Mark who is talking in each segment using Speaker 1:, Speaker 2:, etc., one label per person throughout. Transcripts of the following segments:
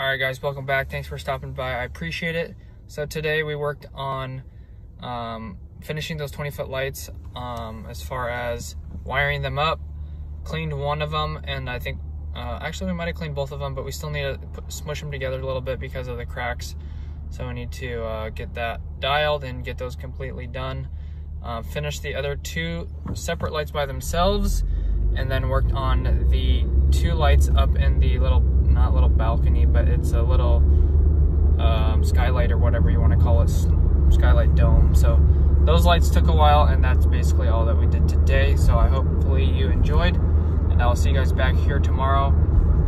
Speaker 1: All right, guys, welcome back. Thanks for stopping by. I appreciate it. So today we worked on finishing those 20-foot lights as far as wiring them up, cleaned one of them, and I think actually we might have cleaned both of them, but we still need to smush them together a little bit because of the cracks. So we need to get that dialed and get those completely done. Finish the other two separate lights by themselves, and then worked on the two lights up in the not little balcony, but it's a little skylight or whatever you want to call it, skylight dome. So those lights took a while, and that's basically all that we did today. So I hopefully you enjoyed, and I'll see you guys back here tomorrow.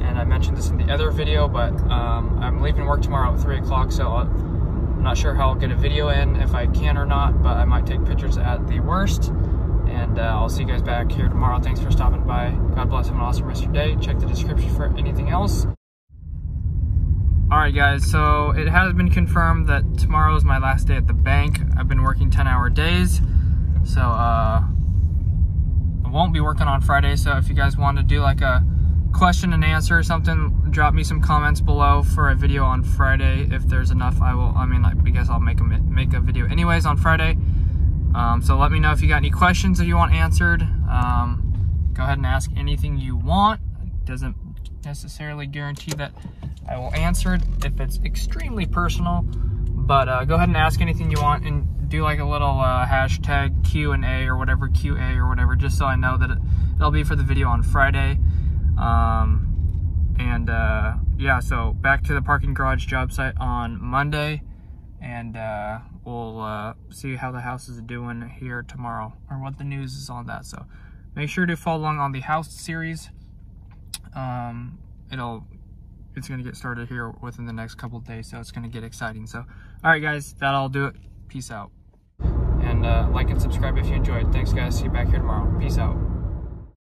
Speaker 1: And I mentioned this in the other video, but I'm leaving work tomorrow at 3 o'clock, so I'm not sure how I'll get a video in, if I can or not, but I might take pictures at the worst. And I'll see you guys back here tomorrow. Thanks for stopping by. God bless. Have an awesome rest of your day. Check the description for anything else. Alright guys, so it has been confirmed that tomorrow is my last day at the bank. I've been working 10-hour days, so I won't be working on Friday. So if you guys want to do like a question and answer or something, drop me some comments below for a video on Friday. If there's enough, I guess I'll make a video anyways on Friday. So let me know if you got any questions that you want answered. Go ahead and ask anything you want. It doesn't necessarily guarantee that I will answer it if it's extremely personal, but go ahead and ask anything you want and do like a little hashtag Q&A or whatever, QA or whatever, just so I know that it'll be for the video on Friday. Yeah, so back to the parking garage job site on Monday, and we'll see how the house is doing here tomorrow, or what the news is on that. So make sure to follow along on the house series. It's gonna get started here within the next couple of days, so it's gonna get exciting. So all right guys, that'll do it. Peace out, and like and subscribe if you enjoyed. Thanks guys, see you back here tomorrow. Peace out.